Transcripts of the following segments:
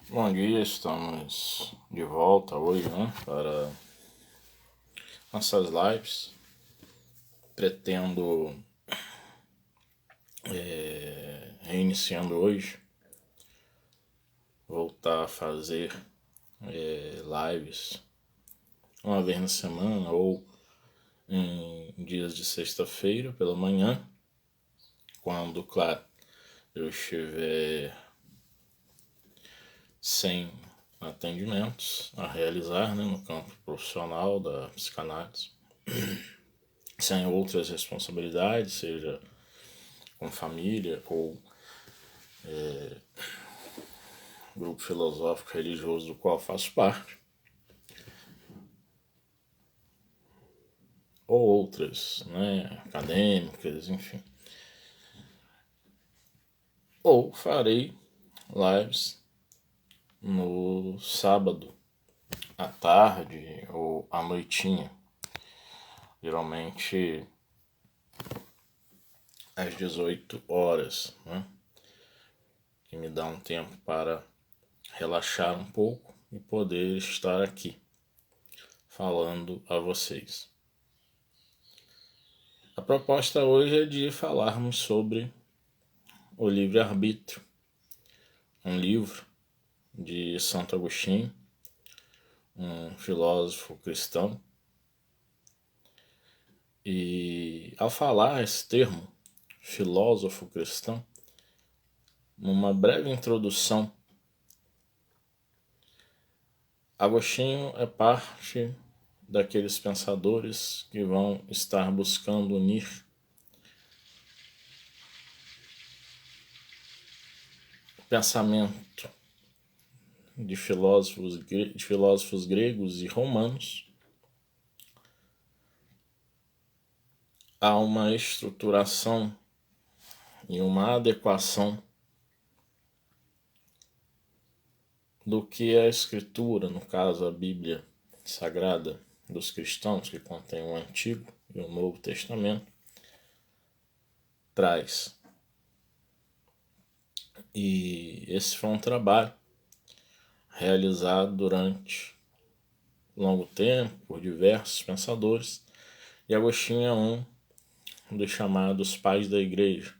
Bom dia, estamos de volta hoje, para nossas lives. Pretendo, reiniciando hoje, voltar a fazer lives uma vez na semana ou em dias de sexta-feira pela manhã, quando, claro, eu estiver sem atendimentos a realizar no campo profissional da psicanálise, sem outras responsabilidades, seja com família ou grupo filosófico religioso do qual faço parte, ou outras, acadêmicas, enfim. Ou farei lives no sábado à tarde ou à noitinha, geralmente às 18 horas, que me dá um tempo para relaxar um pouco e poder estar aqui falando a vocês. A proposta hoje é de falarmos sobre o livre-arbítrio, um livro de Santo Agostinho, um filósofo cristão. E ao falar esse termo, filósofo cristão, numa breve introdução, Agostinho é parte daqueles pensadores que vão estar buscando unir o pensamento de filósofos gregos e romanos a uma estruturação e uma adequação do que a Escritura, no caso a Bíblia Sagrada dos cristãos, que contém o Antigo e o Novo Testamento, traz. E esse foi um trabalho realizado durante longo tempo por diversos pensadores, e Agostinho é um dos chamados pais da igreja.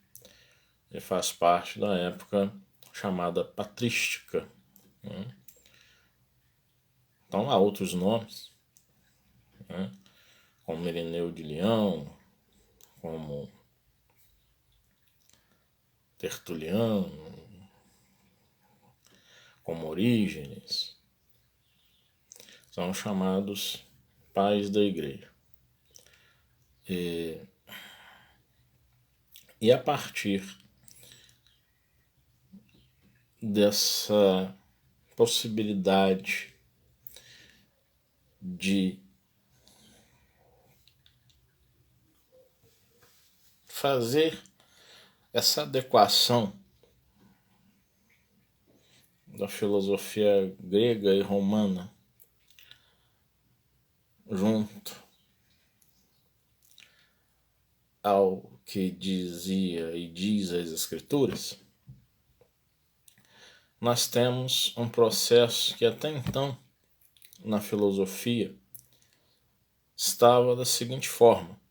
Ele faz parte da época chamada patrística. Então há outros nomes, como Ireneu de Leão, como Tertuliano, como Orígenes, são chamados pais da igreja. E a partir dessa possibilidade de fazer essa adequação da filosofia grega e romana junto ao que dizia e diz as Escrituras, nós temos um processo que até então na filosofia estava da seguinte forma: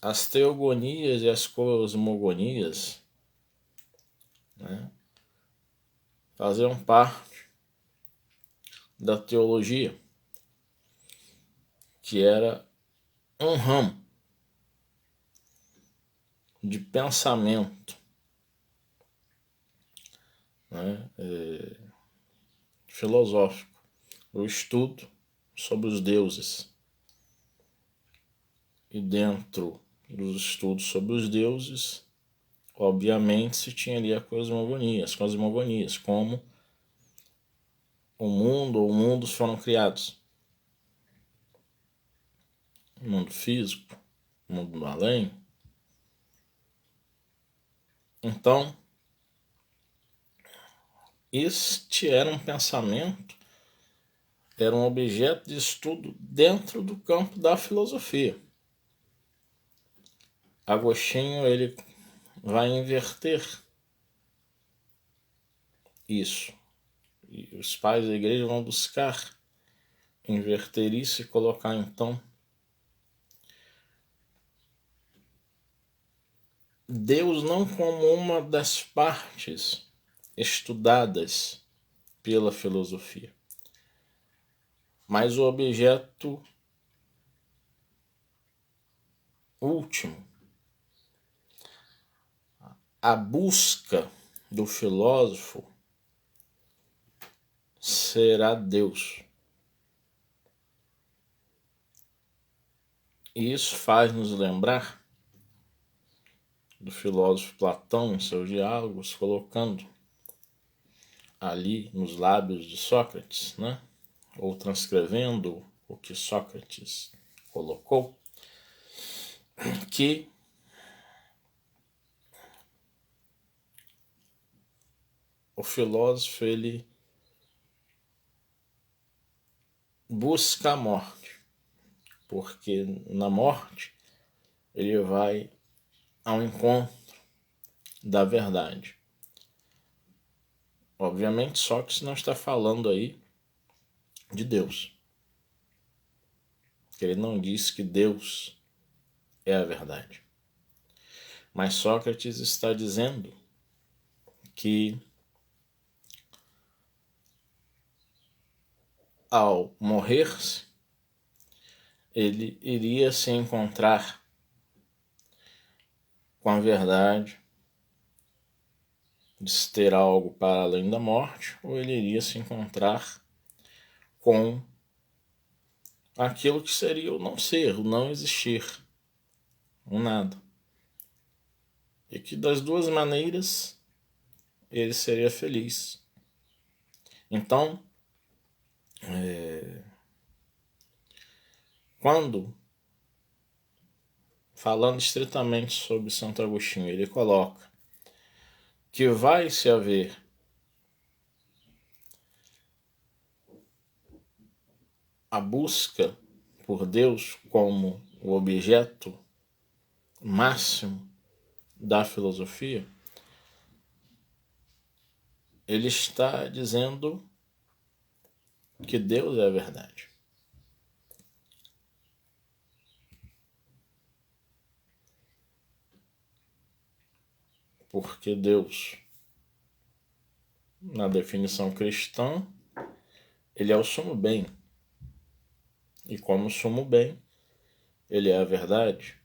as teogonias e as cosmogonias faziam parte da teologia, que era um ramo de pensamento filosófico, o estudo sobre os deuses. E dentro dos estudos sobre os deuses, obviamente se tinha ali as cosmogonias, como o mundo ou mundos foram criados. O mundo físico, o mundo do além. Então, este era um pensamento, era um objeto de estudo dentro do campo da filosofia. Agostinho ele vai inverter isso. E os pais da igreja vão buscar inverter isso e colocar então Deus não como uma das partes estudadas pela filosofia, mas o objeto último. A busca do filósofo será Deus. E isso faz nos lembrar do filósofo Platão em seus diálogos, colocando ali nos lábios de Sócrates, né? Ou transcrevendo o que Sócrates colocou, que o filósofo ele busca a morte, porque na morte ele vai ao encontro da verdade. Obviamente, Sócrates não está falando aí de Deus. Ele não diz que Deus é a verdade. Mas Sócrates está dizendo que ao morrer-se, ele iria se encontrar com a verdade, de se ter algo para além da morte, ou ele iria se encontrar com aquilo que seria o não ser, o não existir, o nada. E que das duas maneiras ele seria feliz. Então, quando, falando estritamente sobre Santo Agostinho, ele coloca que vai se haver a busca por Deus como o objeto máximo da filosofia, ele está dizendo que Deus é a verdade. Porque Deus, na definição cristã, ele é o sumo bem. E como sumo bem, ele é a verdade.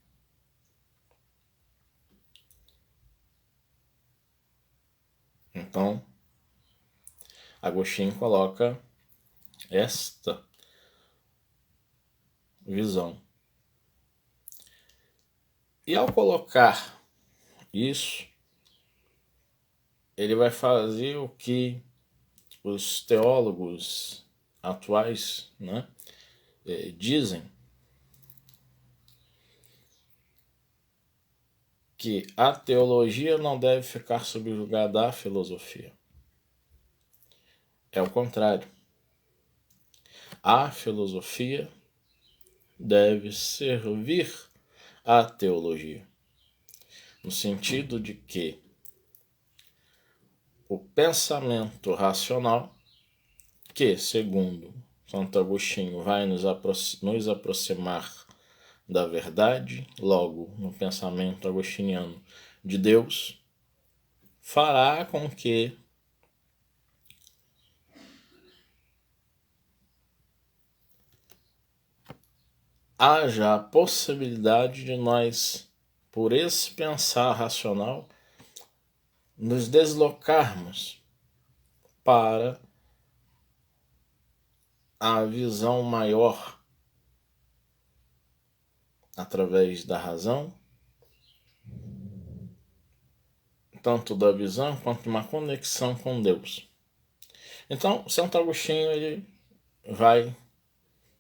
Então, Agostinho coloca esta visão. E ao colocar isso, ele vai fazer o que os teólogos atuais, né, dizem, que a teologia não deve ficar subjugada à filosofia. É o contrário. A filosofia deve servir à teologia, no sentido de que o pensamento racional, que, segundo Santo Agostinho, vai nos aproximar da verdade, logo no pensamento agostiniano de Deus, fará com que haja a possibilidade de nós, por esse pensar racional, nos deslocarmos para a visão maior através da razão, tanto da visão quanto uma conexão com Deus. Então, Santo Agostinho ele vai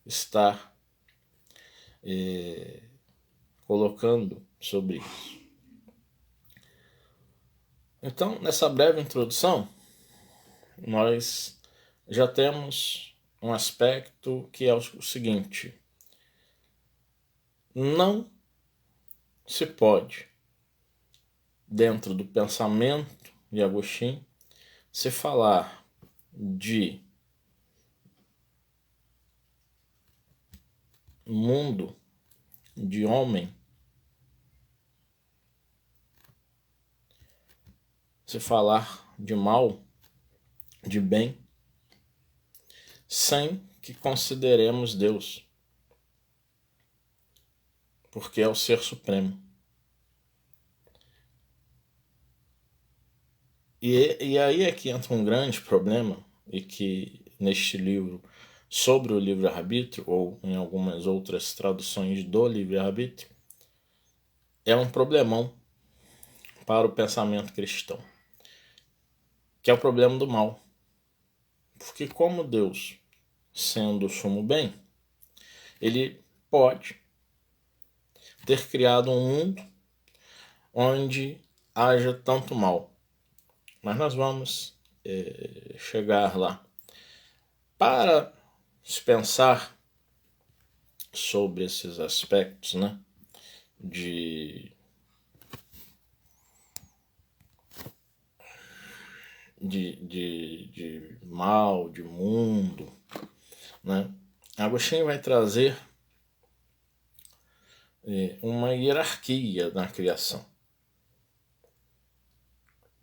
estar colocando sobre isso. Então, nessa breve introdução, nós já temos um aspecto que é o seguinte: não se pode, dentro do pensamento de Agostinho, Se falar de mundo, de homem, se falar de mal, de bem, sem que consideremos Deus, porque é o Ser Supremo. E aí é que entra um grande problema, e que neste livro, sobre o livre-arbítrio, ou em algumas outras traduções do livre-arbítrio, é um problemão para o pensamento cristão, que é o problema do mal. Porque como Deus, sendo o sumo bem, ele pode ter criado um mundo onde haja tanto mal. Mas nós vamos chegar lá. Para se pensar sobre esses aspectos, né, de mal, de mundo, né, Agostinho vai trazer uma hierarquia na criação.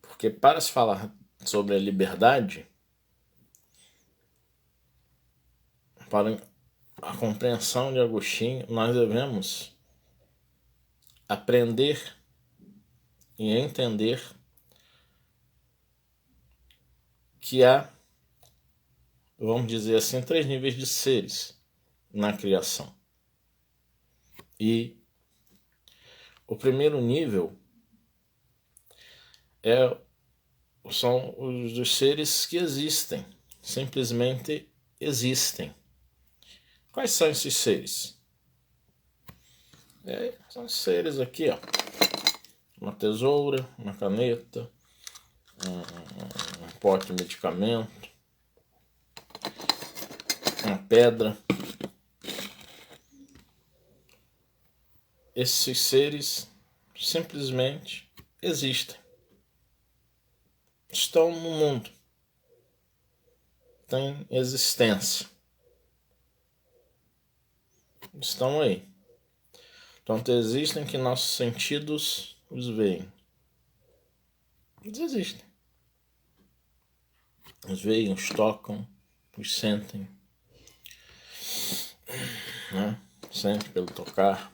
Porque para se falar sobre a liberdade, para a compreensão de Agostinho, nós devemos aprender e entender que há, vamos dizer assim, 3 níveis de seres na criação. E o primeiro nível são os seres que existem, simplesmente existem. Quais são esses seres? São seres aqui, ó. Uma tesoura, uma caneta, um pote de medicamento, uma pedra. Esses seres simplesmente existem. Estão no mundo. Têm existência. Estão aí. Tanto existem que nossos sentidos os veem. Eles existem. Os veem, os tocam, os sentem. Né? Sentem pelo tocar.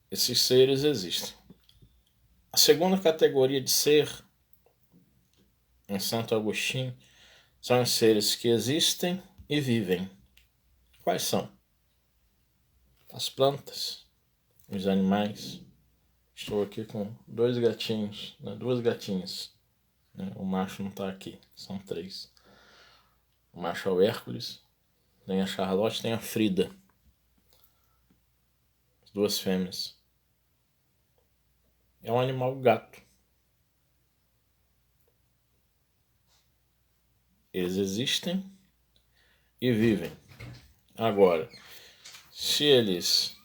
Esses seres existem. A segunda categoria de ser, em Santo Agostinho, são os seres que existem e vivem. Quais são? As plantas, os animais. Estou aqui com 2 gatinhos, né? 2 gatinhas. Né? O macho não está aqui, são 3. O macho é o Hércules, tem a Charlotte, tem a Frida. As 2 fêmeas. É um animal gato. Eles existem e vivem. Agora, se eles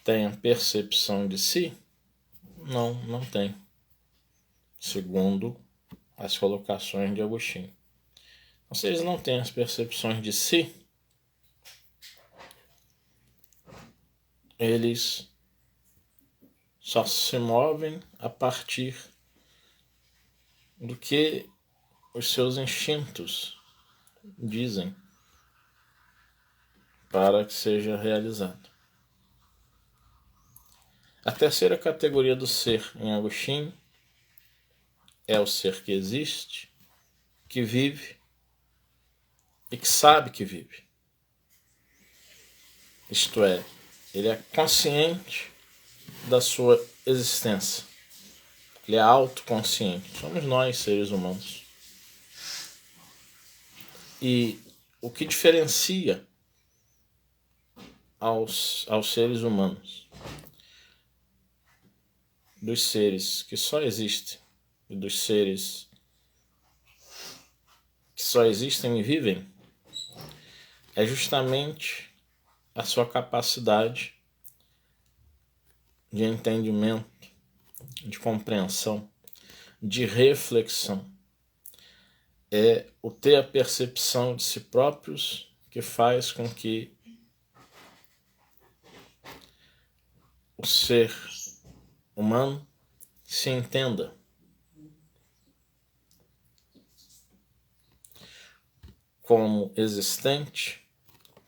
têm a percepção de si, não tem. Segundo as colocações de Agostinho. Então, se eles não têm as percepções de si, eles só se movem a partir do que os seus instintos dizem para que seja realizado. A terceira categoria do ser em Agostinho é o ser que existe, que vive e que sabe que vive. Isto é, ele é consciente da sua existência. Ele é autoconsciente. Somos nós, seres humanos. E o que diferencia aos seres humanos dos seres que só existem e dos seres que só existem e vivem é justamente a sua capacidade de entendimento de compreensão, de reflexão. É o ter a percepção de si próprios que faz com que o ser humano se entenda como existente,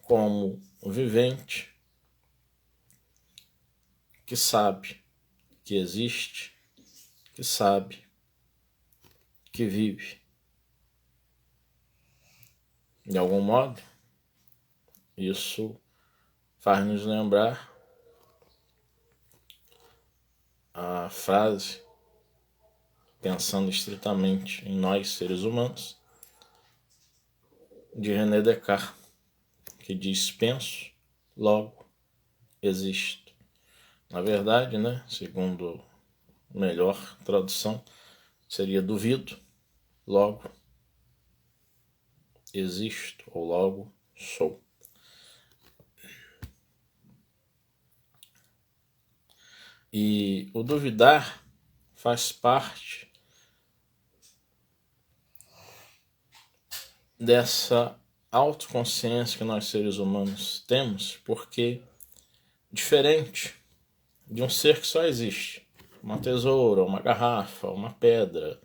como vivente, que sabe que existe, que sabe que vive. De algum modo, isso faz nos lembrar a frase, pensando estritamente em nós, seres humanos, de René Descartes, que diz: penso, logo existo. Na verdade, segundo a melhor tradução, seria duvido, logo existo, ou logo sou. E o duvidar faz parte dessa autoconsciência que nós seres humanos temos, porque diferente de um ser que só existe, uma tesoura, uma garrafa, uma pedra,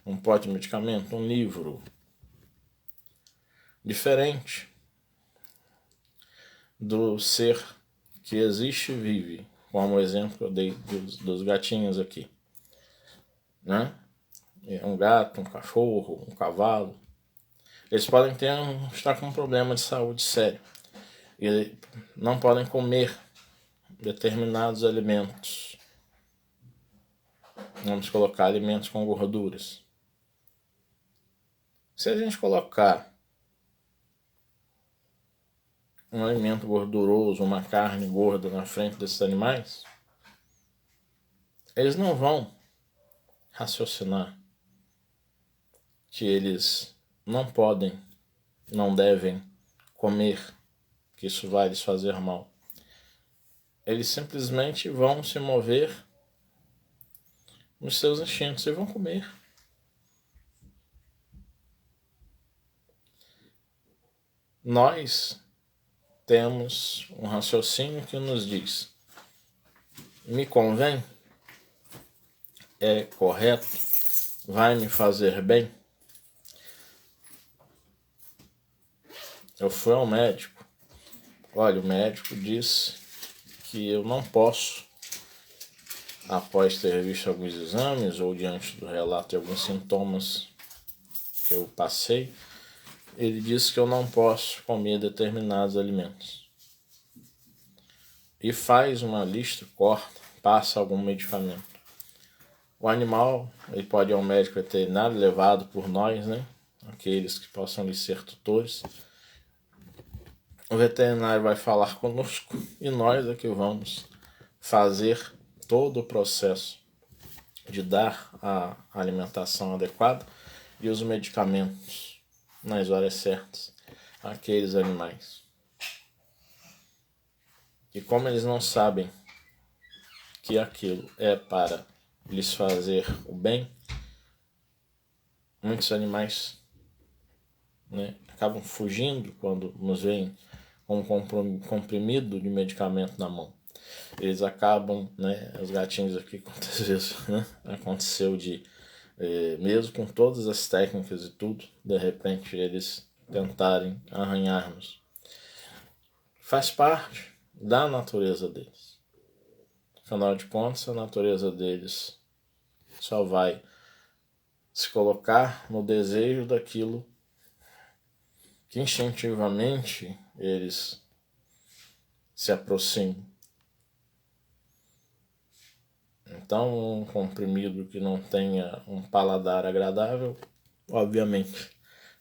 um pote de medicamento, um livro, diferente do ser que existe e vive, como o exemplo que eu dei dos gatinhos aqui, né? Um gato, um cachorro, um cavalo, eles podem estar com um problema de saúde sério e não podem comer determinados alimentos. Vamos colocar alimentos com gorduras. Se a gente colocar um alimento gorduroso, uma carne gorda na frente desses animais, eles não vão raciocinar que eles não podem, não devem comer, que isso vai lhes fazer mal. Eles simplesmente vão se mover nos seus instintos e vão comer. Nós temos um raciocínio que nos diz: me convém? É correto? Vai me fazer bem? Eu fui ao médico. Olha, o médico disse que eu não posso, após ter visto alguns exames ou diante do relato de alguns sintomas que eu passei, ele disse que eu não posso comer determinados alimentos. E faz uma lista, corta, passa algum medicamento. O animal, ele pode ir ao médico veterinário, levado por nós, aqueles que possam lhe ser tutores. O veterinário vai falar conosco e nós é que vamos fazer todo o processo de dar a alimentação adequada e os medicamentos nas horas certas àqueles animais. E como eles não sabem que aquilo é para lhes fazer o bem, muitos animais acabam fugindo quando nos veem com um comprimido de medicamento na mão. Eles acabam, os gatinhos aqui, quantas vezes aconteceu de, mesmo com todas as técnicas e tudo, de repente eles tentarem arranhar-nos. Faz parte da natureza deles. Afinal de contas, a natureza deles só vai se colocar no desejo daquilo que instintivamente eles se aproximam. Então, um comprimido que não tenha um paladar agradável, obviamente,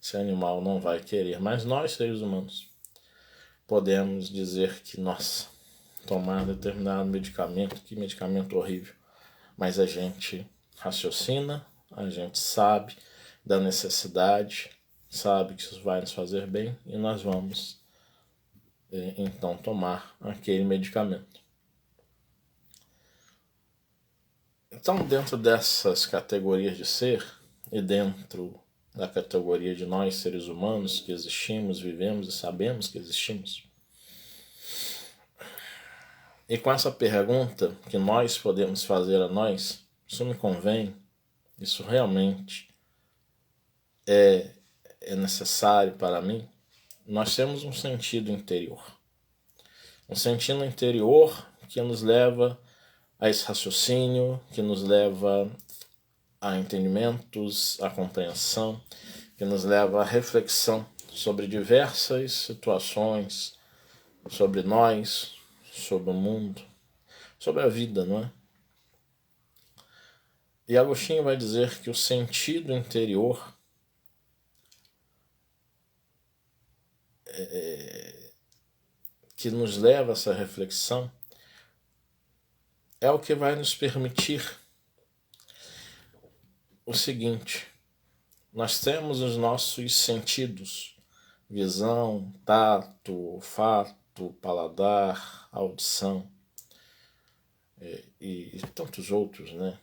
esse animal não vai querer. Mas nós, seres humanos, podemos dizer que, nossa, tomar determinado medicamento, que medicamento horrível. Mas a gente raciocina, a gente sabe da necessidade, sabe que isso vai nos fazer bem e nós vamos então tomar aquele medicamento. Então, dentro dessas categorias de ser, e dentro da categoria de nós, seres humanos, que existimos, vivemos e sabemos que existimos, e com essa pergunta que nós podemos fazer a nós, isso me convém, isso realmente é necessário para mim, nós temos um sentido interior. Um sentido interior que nos leva a esse raciocínio, que nos leva a entendimentos, a compreensão, que nos leva à reflexão sobre diversas situações, sobre nós, sobre o mundo, sobre a vida, não é? E Agostinho vai dizer que o sentido interior que nos leva a essa reflexão é o que vai nos permitir o seguinte: nós temos os nossos sentidos, visão, tato, olfato, paladar, audição e tantos outros, né?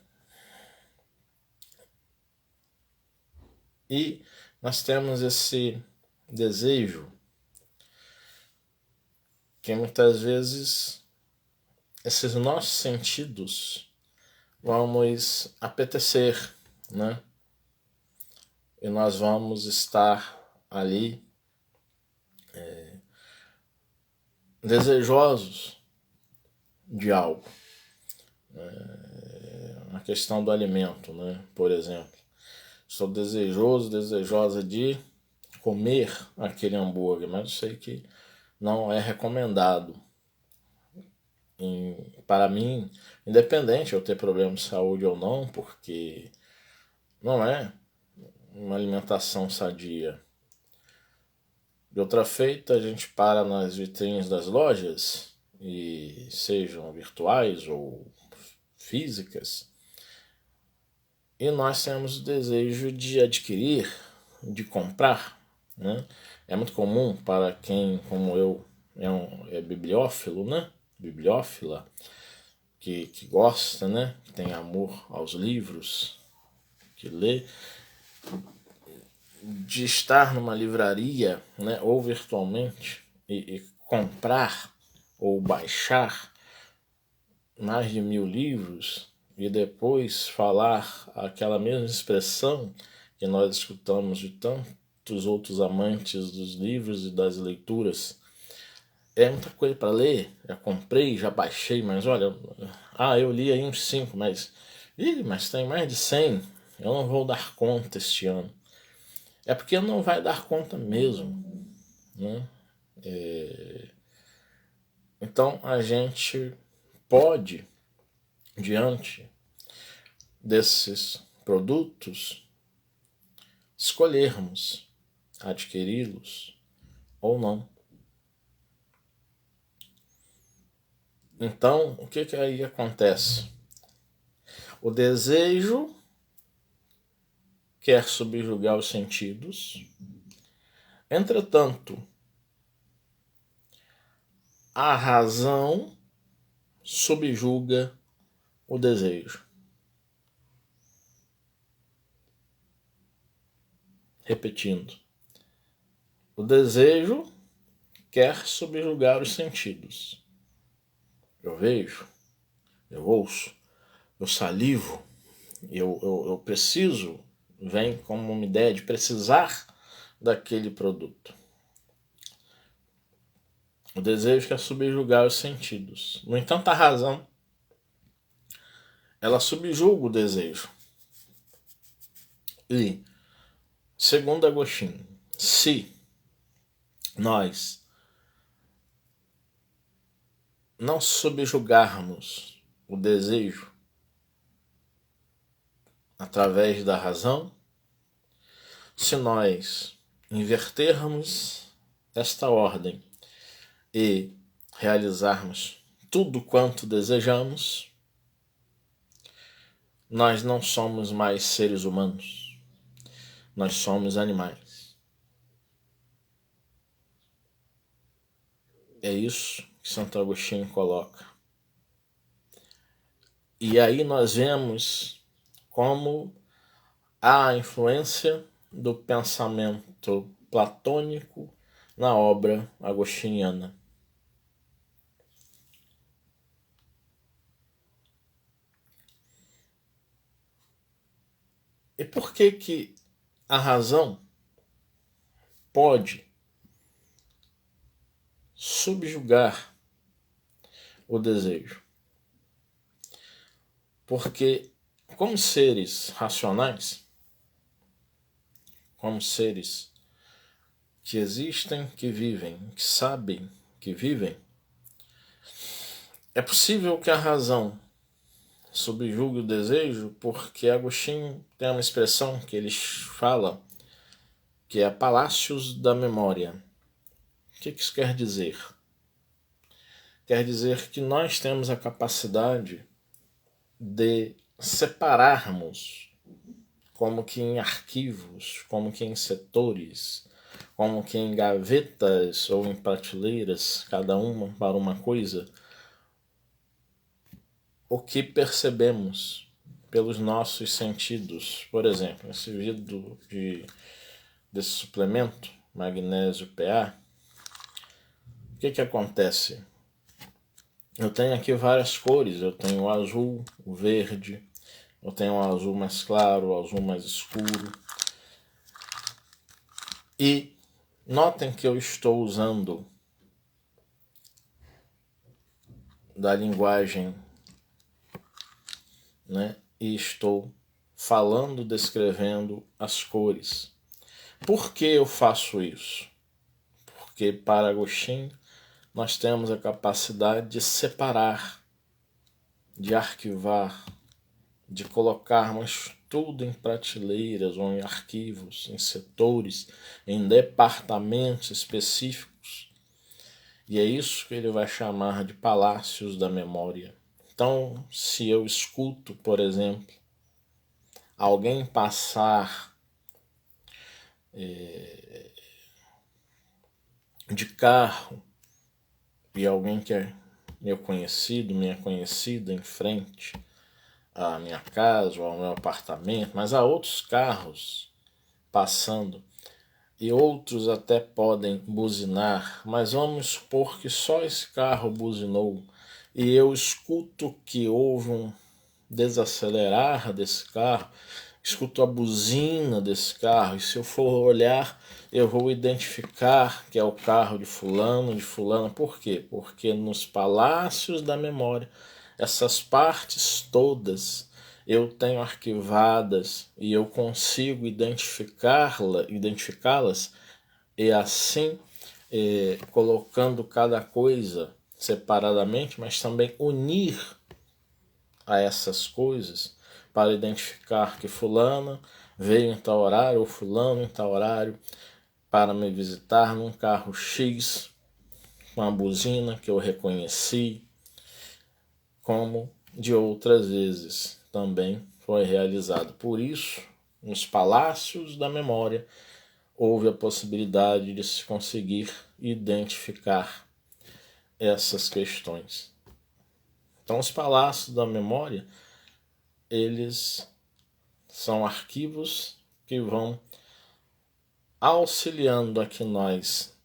E nós temos esse desejo que muitas vezes esses nossos sentidos vamos apetecer, né? E nós vamos estar ali desejosos de algo. A questão do alimento, né? Por exemplo, estou desejosa de comer aquele hambúrguer, mas eu sei que não é recomendado. Para mim, independente eu ter problema de saúde ou não, porque não é uma alimentação sadia. De outra feita, a gente para nas vitrines das lojas, e sejam virtuais ou físicas, e nós temos o desejo de adquirir, de comprar, né? É muito comum para quem, como eu, é bibliófilo, né? Bibliófila, que gosta, né? Que tem amor aos livros, que lê, de estar numa livraria, né? Ou virtualmente, e comprar ou baixar mais de 1000 livros e depois falar aquela mesma expressão que nós escutamos de tantos outros amantes dos livros e das leituras. É muita coisa para ler, já comprei, já baixei, mas olha, eu li aí uns 5, mas tem mais de 100, eu não vou dar conta este ano. É porque não vai dar conta mesmo, né? Então a gente pode, diante desses produtos, escolhermos adquiri-los ou não. Então, o que aí acontece? O desejo quer subjugar os sentidos, entretanto, a razão subjuga o desejo. Repetindo, o desejo quer subjugar os sentidos. Eu vejo, eu ouço, eu salivo, eu preciso, vem como uma ideia de precisar daquele produto. O desejo quer subjugar os sentidos. No entanto, a razão, ela subjuga o desejo. E, segundo Agostinho, se nós não subjugarmos o desejo através da razão, se nós invertermos esta ordem e realizarmos tudo quanto desejamos, nós não somos mais seres humanos, nós somos animais. É isso que Santo Agostinho coloca. E aí nós vemos como há a influência do pensamento platônico na obra agostiniana. E por que a razão pode subjugar o desejo? Porque, como seres racionais, como seres que existem, que vivem, que sabem que vivem, é possível que a razão subjugue o desejo, porque Agostinho tem uma expressão que ele fala que é palácios da memória. O que isso quer dizer? Quer dizer que nós temos a capacidade de separarmos, como que em arquivos, como que em setores, como que em gavetas ou em prateleiras, cada uma para uma coisa, o que percebemos pelos nossos sentidos. Por exemplo, esse vidro desse suplemento, magnésio PA, o que acontece? Eu tenho aqui várias cores, eu tenho o azul, o verde, eu tenho o azul mais claro, o azul mais escuro. E notem que eu estou usando da linguagem, né? E estou falando, descrevendo as cores. Por que eu faço isso? Porque para Agostinho nós temos a capacidade de separar, de arquivar, de colocarmos tudo em prateleiras ou em arquivos, em setores, em departamentos específicos. E é isso que ele vai chamar de palácios da memória. Então, se eu escuto, por exemplo, alguém passar de carro e alguém que é meu conhecido, minha conhecida em frente à minha casa ou ao meu apartamento, mas há outros carros passando e outros até podem buzinar, mas vamos supor que só esse carro buzinou e eu escuto que houve um desacelerar desse carro, escuto a buzina desse carro, e se eu for olhar, eu vou identificar que é o carro de fulano, de fulana. Por quê? Porque nos palácios da memória, essas partes todas eu tenho arquivadas e eu consigo identificá-las e assim colocando cada coisa separadamente, mas também unir a essas coisas para identificar que fulana veio em tal horário ou fulano em tal horário para me visitar num carro X com a buzina que eu reconheci, como de outras vezes também foi realizado. Por isso, nos palácios da memória houve a possibilidade de se conseguir identificar essas questões. Então, os palácios da memória, eles são arquivos que vão auxiliando a que nós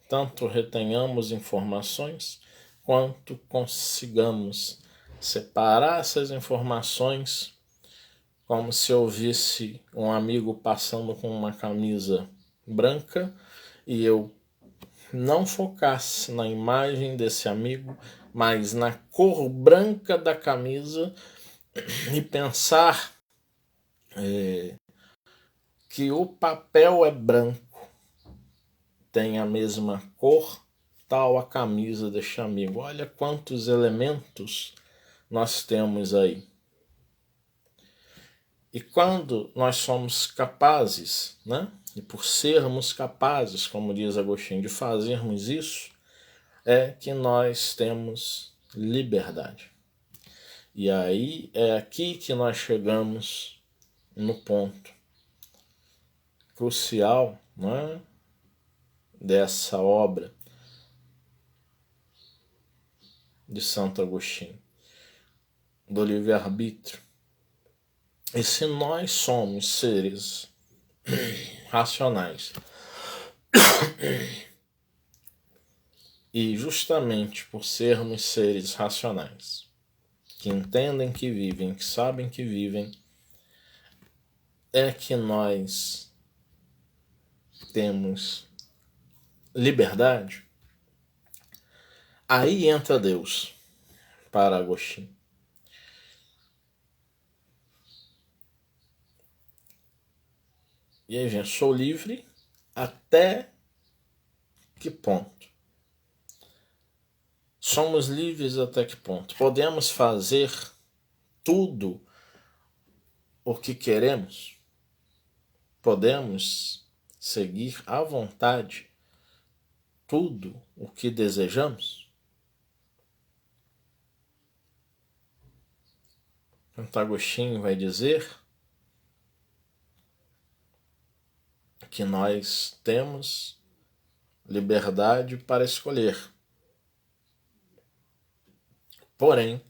tanto retenhamos informações quanto consigamos separar essas informações, como se eu visse um amigo passando com uma camisa branca e eu não focasse na imagem desse amigo, mas na cor branca da camisa e pensar que o papel é branco, tem a mesma cor, tal a camisa deste amigo. Olha quantos elementos nós temos aí. E quando nós somos capazes, né? E por sermos capazes, como diz Agostinho, de fazermos isso, é que nós temos liberdade. E aí é aqui que nós chegamos no ponto crucial, né, dessa obra de Santo Agostinho. do livre-arbítrio. E se nós somos seres racionais, e justamente por sermos seres racionais, que entendem que vivem, que sabem que vivem, é que nós temos liberdade. Aí entra Deus para Agostinho. E aí, gente, sou livre até que ponto? Somos livres até que ponto? Podemos fazer tudo o que queremos? Podemos seguir à vontade tudo o que desejamos? Santo Agostinho vai dizer que nós temos liberdade para escolher. Porém,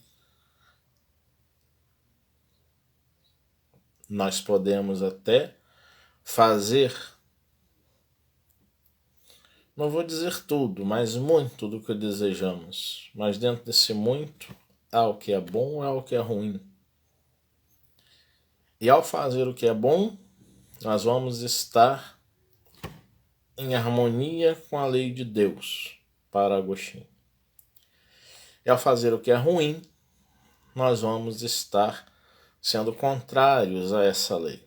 nós podemos até fazer, não vou dizer tudo, mas muito do que desejamos. Mas dentro desse muito, há o que é bom, há o que é ruim. E ao fazer o que é bom, nós vamos estar em harmonia com a lei de Deus, para Agostinho. E ao fazer o que é ruim, nós vamos estar sendo contrários a essa lei.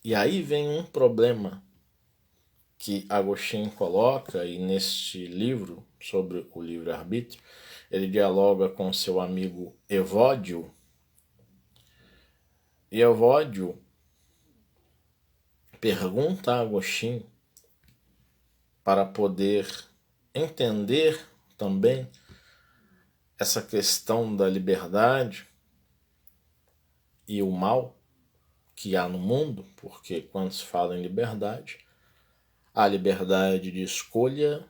E aí vem um problema que Agostinho coloca, e neste livro, sobre o livre-arbítrio, ele dialoga com seu amigo Evódio. E Evódio pergunta a Agostinho para poder entender também essa questão da liberdade e o mal que há no mundo, porque quando se fala em liberdade, há liberdade de escolha,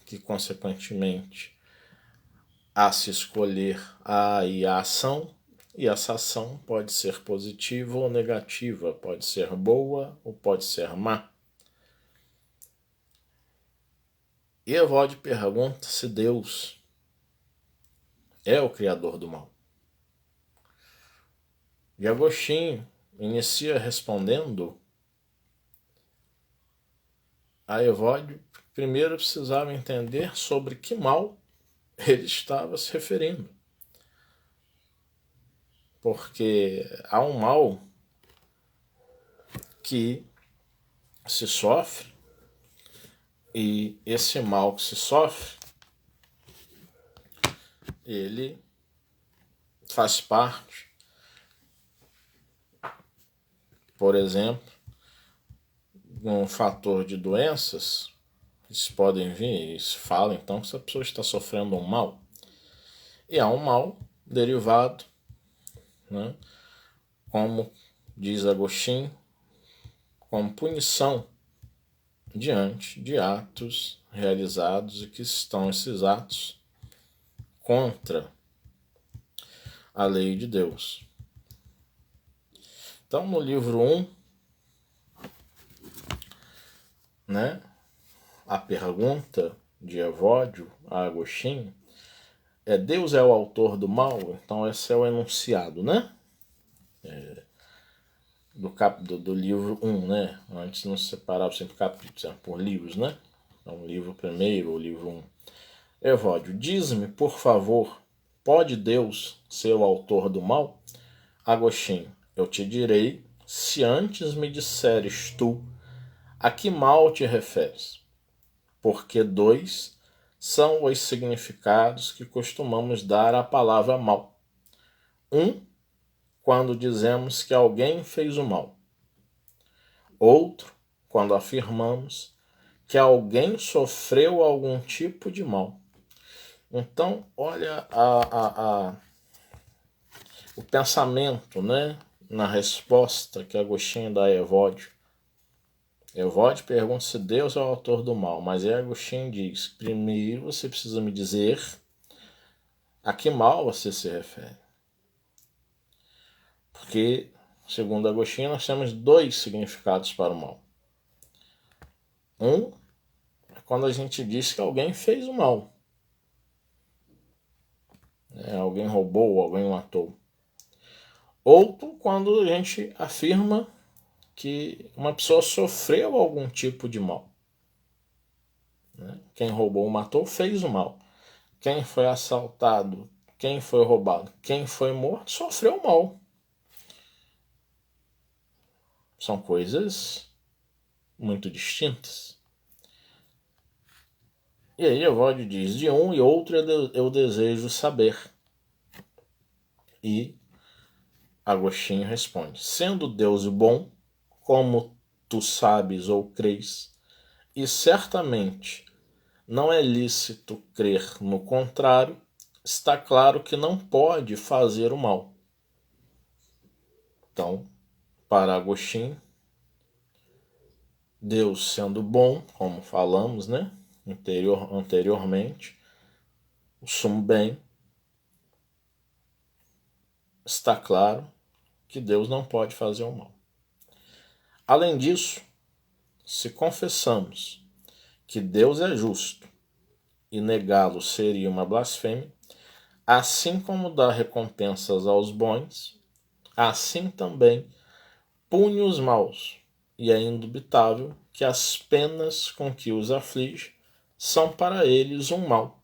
que consequentemente a se escolher há aí a ação, e essa ação pode ser positiva ou negativa, pode ser boa ou pode ser má. E Evódio pergunta se Deus é o criador do mal. E Agostinho inicia respondendo a Evódio. Primeiro precisava entender sobre que mal ele estava se referindo. Porque há um mal que se sofre, e esse mal que se sofre, ele faz parte, por exemplo, de um fator de doenças. Eles podem vir e se fala então que essa pessoa está sofrendo um mal. E há um mal derivado, né, como diz Agostinho, como punição diante de atos realizados, e que estão esses atos contra a lei de Deus. Então, no livro 1, né, a pergunta de Evódio a Agostinho é: Deus é o autor do mal? Então esse é o enunciado, né? Do livro 1, né? Antes não se separava sempre capítulos, era por livros, né? Então, livro primeiro, o livro 1. Evódio: diz-me, por favor, pode Deus ser o autor do mal? Agostinho: eu te direi, se antes me disseres tu a que mal te referes, porque dois são os significados que costumamos dar à palavra mal. Um, quando dizemos que alguém fez o mal. Outro, quando afirmamos que alguém sofreu algum tipo de mal. Então, olha o pensamento, né, na resposta que Agostinho dá a Evódio. Evódio pergunta se Deus é o autor do mal, mas aí Agostinho diz: primeiro você precisa me dizer a que mal você se refere. Porque, segundo Agostinho, nós temos dois significados para o mal. Um é quando a gente diz que alguém fez o mal. Alguém roubou, alguém matou. Outro, quando a gente afirma que uma pessoa sofreu algum tipo de mal. Quem roubou ou matou fez o mal. Quem foi assaltado, quem foi roubado, quem foi morto, sofreu o mal. São coisas muito distintas. E aí Evódio diz, de um e outro eu desejo saber. E Agostinho responde, sendo Deus o bom, como tu sabes ou crês, e certamente não é lícito crer no contrário, está claro que não pode fazer o mal. Então, para Agostinho, Deus sendo bom, como falamos, né, anteriormente, o sumo bem, está claro que Deus não pode fazer o mal. Além disso, se confessamos que Deus é justo e negá-lo seria uma blasfêmia, assim como dá recompensas aos bons, assim também pune os maus, e é indubitável que as penas com que os aflige são para eles um mal.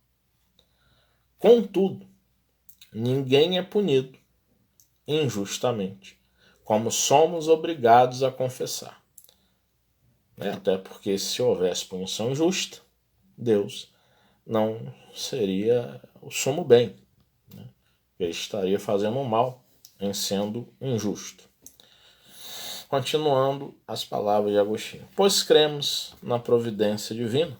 Contudo, ninguém é punido injustamente, como somos obrigados a confessar. Até porque se houvesse punição justa, Deus não seria o sumo bem. Ele estaria fazendo mal em sendo injusto. Continuando as palavras de Agostinho. Pois cremos na providência divina,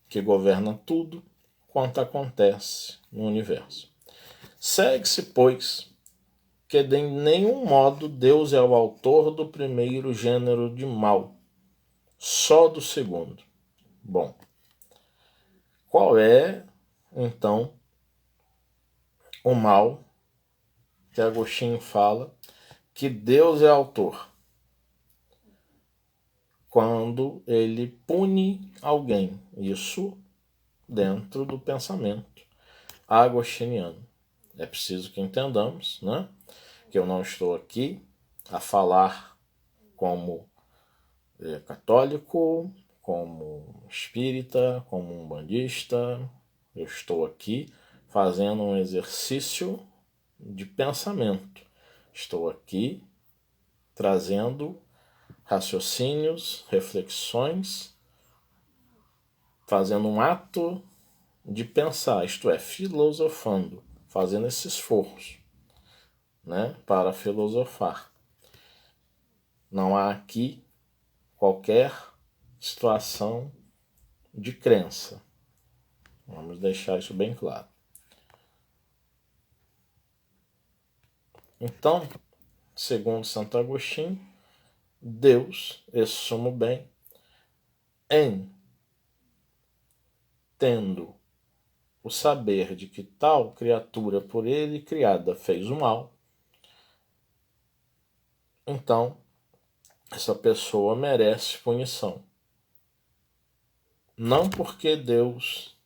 que governa tudo quanto acontece no universo. Segue-se, pois, que de nenhum modo Deus é o autor do primeiro gênero de mal, só do segundo. Bom, qual é, então, o mal que Agostinho fala que Deus é autor? Quando ele pune alguém. Isso dentro do pensamento agostiniano. É preciso que entendamos, né, que eu não estou aqui a falar como católico, como espírita, como umbandista. Eu estou aqui fazendo um exercício de pensamento. Estou aqui trazendo raciocínios, reflexões, fazendo um ato de pensar, isto é, filosofando, fazendo esse esforço, né, para filosofar. Não há aqui qualquer situação de crença. Vamos deixar isso bem claro. Então, segundo Santo Agostinho, Deus, esse sumo bem, em tendo o saber de que tal criatura por ele criada fez o mal, então essa pessoa merece punição. Não porque Deus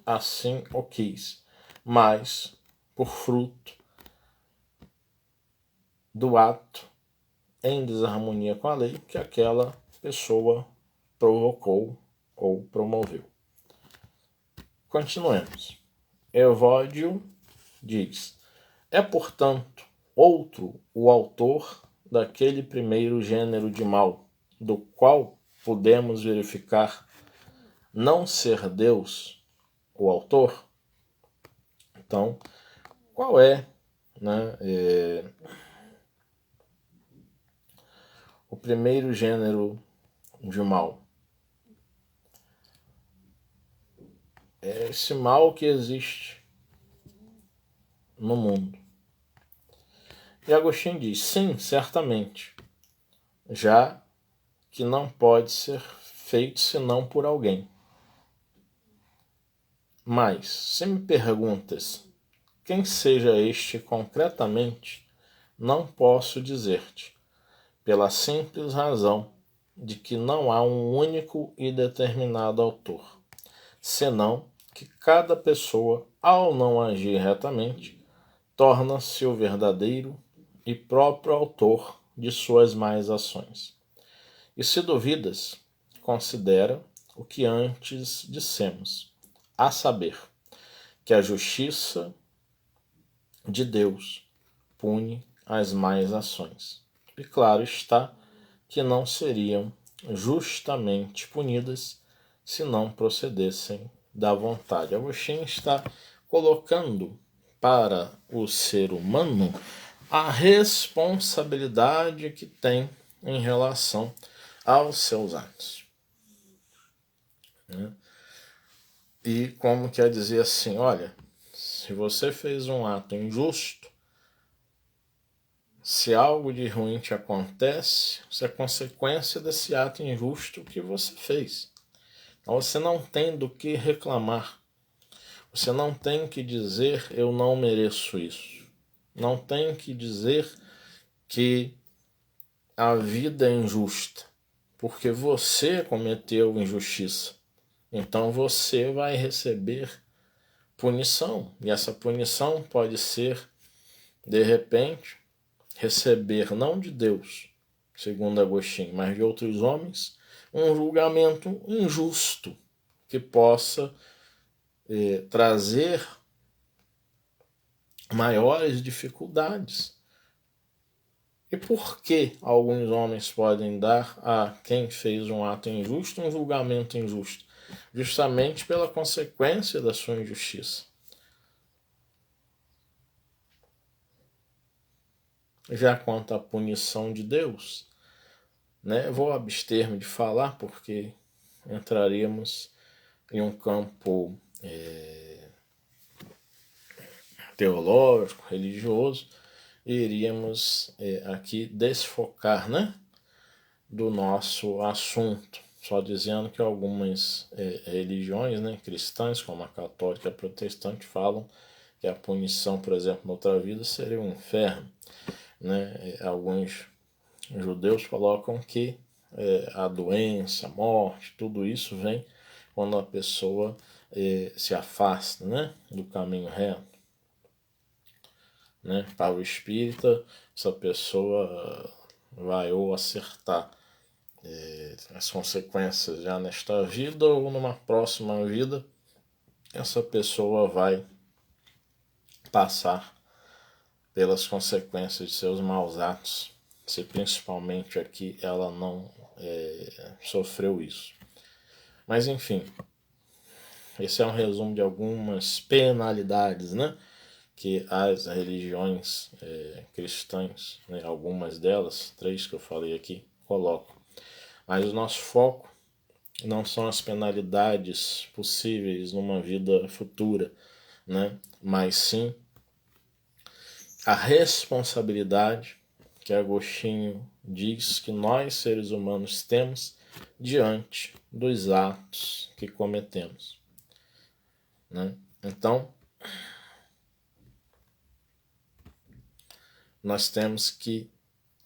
assim o quis, mas por fruto do ato em desarmonia com a lei que aquela pessoa provocou ou promoveu. Continuemos. Evódio diz, é, portanto, outro o autor daquele primeiro gênero de mal, do qual podemos verificar não ser Deus o autor? Então, qual é, né, o primeiro gênero de mal? É esse mal que existe no mundo. E Agostinho diz, sim, certamente, já que não pode ser feito senão por alguém. Mas, se me perguntas quem seja este concretamente, não posso dizer-te, pela simples razão de que não há um único e determinado autor, senão que cada pessoa, ao não agir retamente, torna-se o verdadeiro e próprio autor de suas más ações. E se duvidas, considera o que antes dissemos, a saber, que a justiça de Deus pune as más ações. E claro está que não seriam justamente punidas se não procedessem da vontade. Agostinho está colocando para o ser humano a responsabilidade que tem em relação aos seus atos. E como quer dizer assim, olha, se você fez um ato injusto, se algo de ruim te acontece, isso é consequência desse ato injusto que você fez. Então você não tem do que reclamar. Você não tem que dizer eu não mereço isso. Não tem que dizer que a vida é injusta, porque você cometeu injustiça. Então você vai receber punição. E essa punição pode ser, de repente, receber não de Deus, segundo Agostinho, mas de outros homens, um julgamento injusto que possa trazer maiores dificuldades. E por que alguns homens podem dar a quem fez um ato injusto um julgamento injusto? Justamente pela consequência da sua injustiça. Já quanto à punição de Deus, vou abster-me de falar porque entraríamos em um campo teológico, religioso, e iríamos aqui desfocar do nosso assunto, só dizendo que algumas religiões cristãs, como a católica e a protestante, falam que a punição, por exemplo, na outra vida seria um inferno. Alguns judeus colocam que a doença, a morte, tudo isso vem quando a pessoa se afasta do caminho reto. Para o espírita, essa pessoa vai ou acertar as consequências já nesta vida ou numa próxima vida, essa pessoa vai passar pelas consequências de seus maus atos, se principalmente aqui ela não sofreu isso. Mas enfim, esse é um resumo de algumas penalidades que as religiões cristãs, algumas delas, 3 que eu falei aqui, colocam. Mas o nosso foco não são as penalidades possíveis numa vida futura, mas sim a responsabilidade que Agostinho diz que nós, seres humanos, temos diante dos atos que cometemos. Então, nós temos que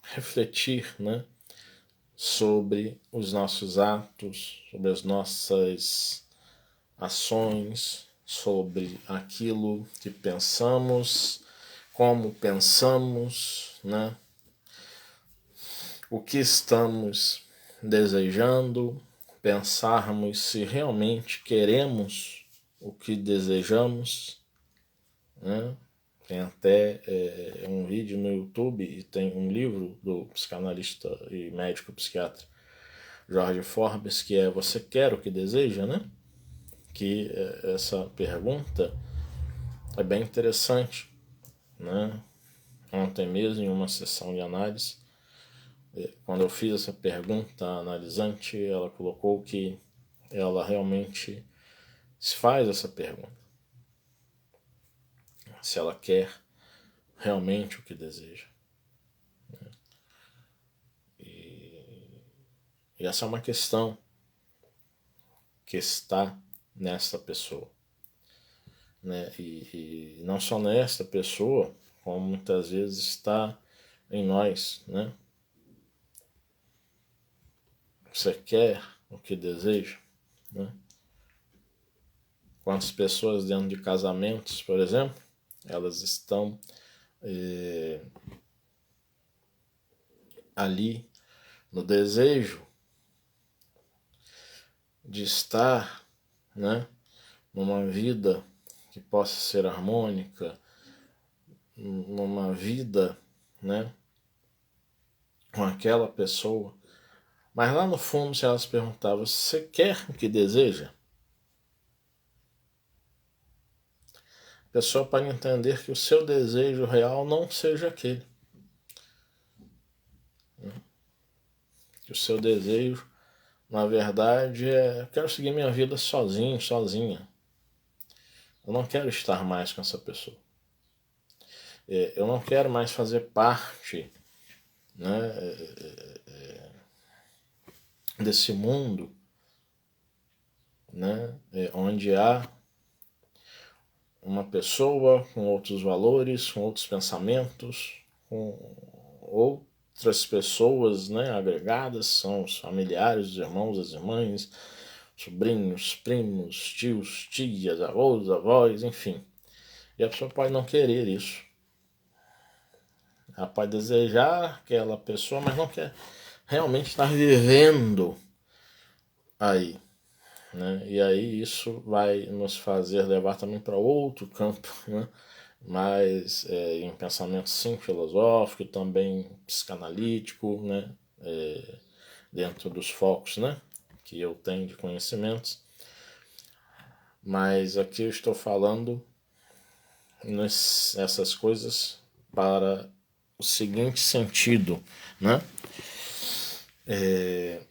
refletir sobre os nossos atos, sobre as nossas ações, sobre aquilo que pensamos, como pensamos, o que estamos desejando, pensarmos se realmente queremos o que desejamos. Tem até um vídeo no YouTube e tem um livro do psicanalista e médico psiquiatra Jorge Forbes, que é Você Quer o que Deseja? Que essa pergunta é bem interessante. Ontem mesmo, em uma sessão de análise, quando eu fiz essa pergunta, a analisante ela colocou que ela realmente se faz essa pergunta. Se ela quer realmente o que deseja. E essa é uma questão que está nesta pessoa. E não só nesta pessoa, como muitas vezes está em nós, né? Você quer o que deseja, né? Quantas pessoas dentro de casamentos, por exemplo, elas estão ali no desejo de estar, né, numa vida que possa ser harmônica, numa vida, né, com aquela pessoa. Mas lá no fundo, se elas perguntavam, você quer o que deseja? A pessoa pode entender que o seu desejo real não seja aquele. Que o seu desejo, na verdade, eu quero seguir minha vida sozinho, sozinha. Eu não quero estar mais com essa pessoa. Eu não quero mais fazer parte, né, desse mundo, né, onde há uma pessoa com outros valores, com outros pensamentos, com outras pessoas, né, agregadas, são os familiares, os irmãos, as irmãs, sobrinhos, primos, tios, tias, avós, avós, enfim. E a pessoa pode não querer isso. Ela pode desejar aquela pessoa, mas não quer realmente estar vivendo aí, né? E aí isso vai nos fazer levar também para outro campo, né? Mas em pensamento sim filosófico, também psicanalítico, né? Dentro dos focos, né, que eu tenho de conhecimentos. Mas aqui eu estou falando essas coisas para o seguinte sentido, né? É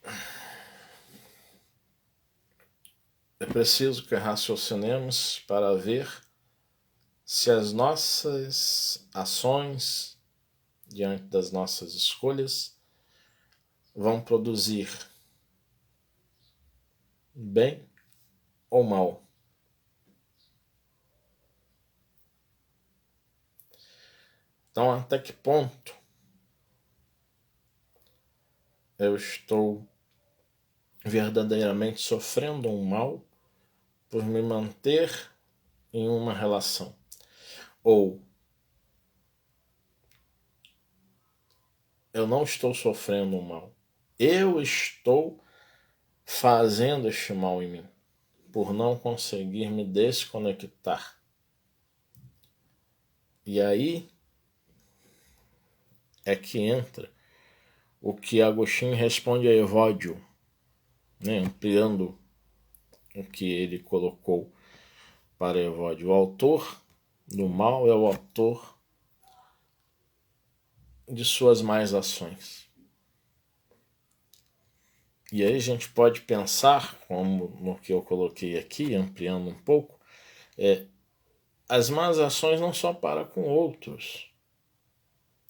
preciso que raciocinemos para ver se as nossas ações diante das nossas escolhas vão produzir bem ou mal. Então, até que ponto eu estou verdadeiramente sofrendo um mal por me manter em uma relação? Ou eu não estou sofrendo um mal, eu estou fazendo este mal em mim por não conseguir me desconectar. E aí é que entra o que Agostinho responde a Evódio, né, ampliando o que ele colocou para Evódio. O autor do mal é o autor de suas más ações. E aí a gente pode pensar, como no que eu coloquei aqui, ampliando um pouco, as más ações não só para com outros,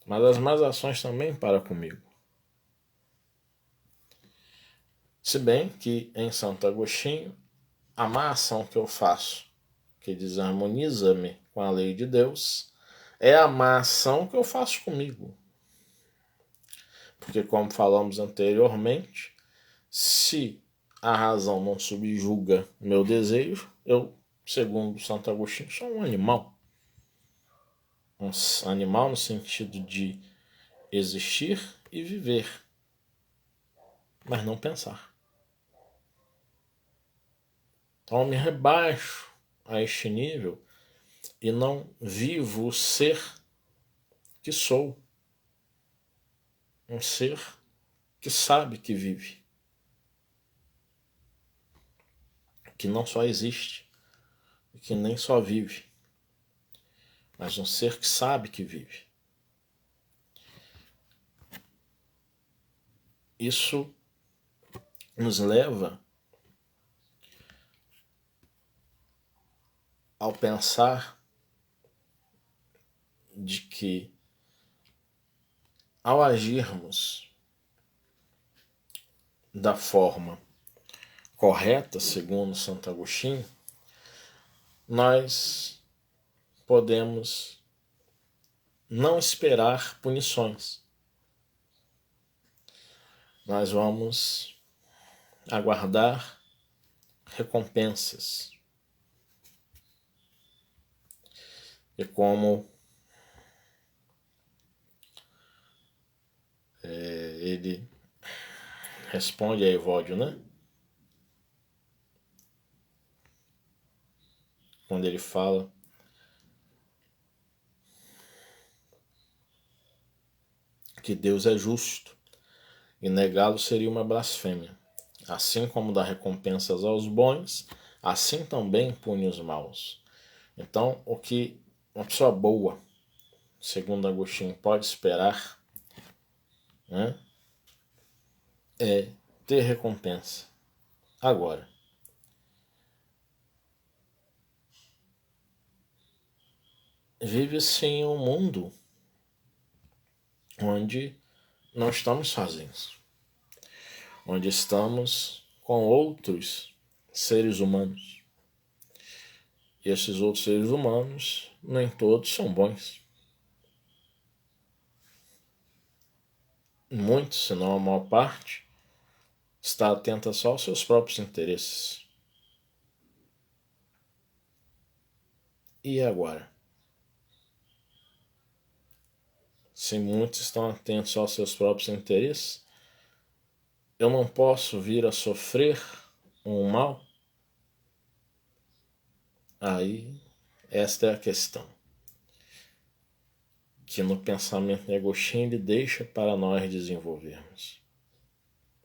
mas as más ações também para comigo. Se bem que em Santo Agostinho, a má ação que eu faço, que desarmoniza-me com a lei de Deus, é a má ação que eu faço comigo. Porque, como falamos anteriormente, se a razão não subjuga meu desejo, eu, segundo Santo Agostinho, sou um animal. Um animal no sentido de existir e viver, mas não pensar. Então eu me rebaixo a este nível e não vivo o ser que sou. Um ser que sabe que vive. Que não só existe, que nem só vive, mas um ser que sabe que vive. Isso nos leva ao pensar de que, ao agirmos da forma correta, segundo Santo Agostinho, nós podemos não esperar punições. Nós vamos aguardar recompensas. E como ele responde a Evódio, né? Quando ele fala que Deus é justo e negá-lo seria uma blasfêmia. Assim como dá recompensas aos bons, assim também pune os maus. Então, o que uma pessoa boa, segundo Agostinho, pode esperar, né, é ter recompensa. Agora, vive-se em um mundo onde não estamos sozinhos, onde estamos com outros seres humanos. E esses outros seres humanos, nem todos são bons. Muitos, se não a maior parte, está atenta só aos seus próprios interesses. E agora? Se muitos estão atentos só aos seus próprios interesses, eu não posso vir a sofrer um mal? Aí, esta é a questão. Que no pensamento de Agostinho ele deixa para nós desenvolvermos.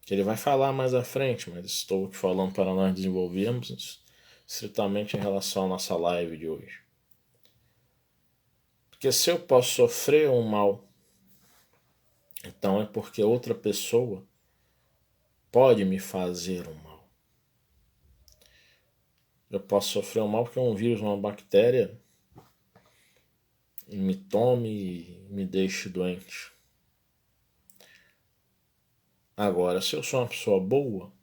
Que ele vai falar mais à frente, mas estou te falando para nós desenvolvermos estritamente em relação à nossa live de hoje. Porque se eu posso sofrer um mal, então é porque outra pessoa pode me fazer um mal. Eu posso sofrer um mal porque um vírus, uma bactéria me tome e me deixe doente. Agora, se eu sou uma pessoa boa,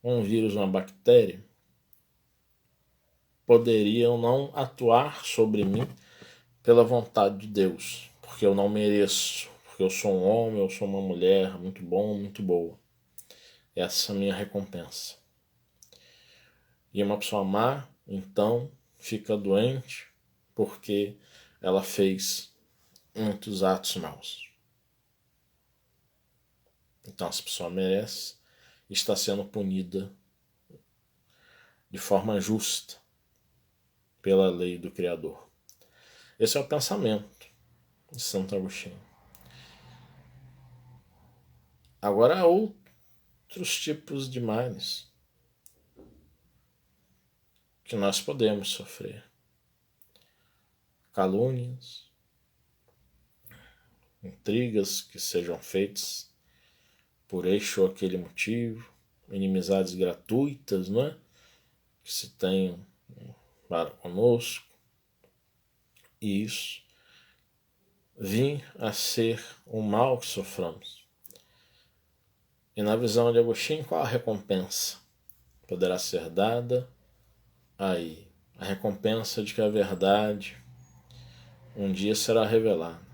um vírus, uma bactéria, poderiam não atuar sobre mim pela vontade de Deus, porque eu não mereço, porque eu sou um homem, eu sou uma mulher muito bom, muito boa. Essa é a minha recompensa. E uma pessoa má, então, fica doente porque ela fez muitos atos maus. Então essa pessoa merece e está sendo punida de forma justa pela lei do Criador. Esse é o pensamento de Santo Agostinho. Agora há outros tipos de males que nós podemos sofrer. Calúnias, intrigas que sejam feitas por este ou aquele motivo, inimizades gratuitas, não é? Que se tenham para conosco. E isso vem a ser o mal que soframos. E na visão de Agostinho, qual a recompensa? Poderá ser dada aí. A recompensa de que a verdade um dia será revelada.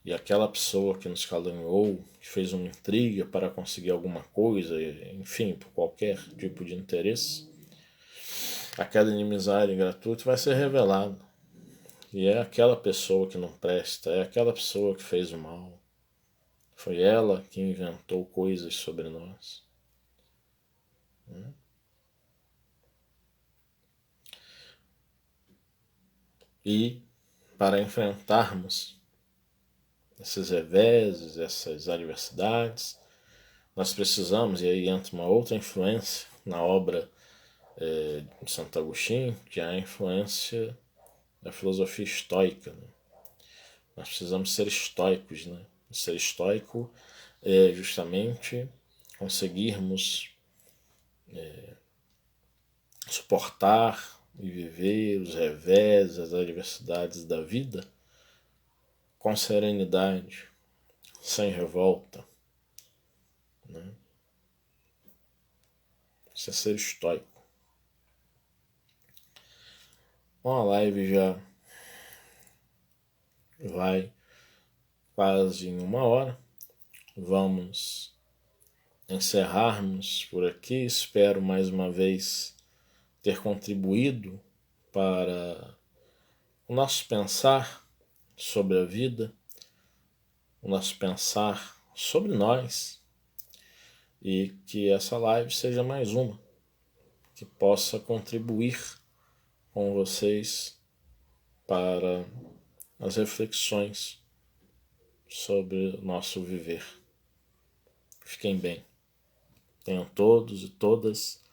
E aquela pessoa que nos caluniou, que fez uma intriga para conseguir alguma coisa, enfim, por qualquer tipo de interesse, aquela inimizade gratuita vai ser revelada. E é aquela pessoa que não presta, é aquela pessoa que fez o mal. Foi ela que inventou coisas sobre nós. E para enfrentarmos esses reveses, essas adversidades, nós precisamos, e aí entra uma outra influência na obra de Santo Agostinho, que é a influência da filosofia estoica. Né? Nós precisamos ser estoicos. Né? Ser estoico é justamente conseguirmos suportar e viver os revés, as adversidades da vida com serenidade, sem revolta. Né? Isso é ser estoico. Bom, a live já vai quase em 1 hora. Vamos encerrarmos por aqui. Espero mais uma vez ter contribuído para o nosso pensar sobre a vida, o nosso pensar sobre nós, e que essa live seja mais uma que possa contribuir com vocês para as reflexões sobre o nosso viver. Fiquem bem. Tenham todos e todas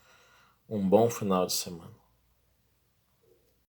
um bom final de semana.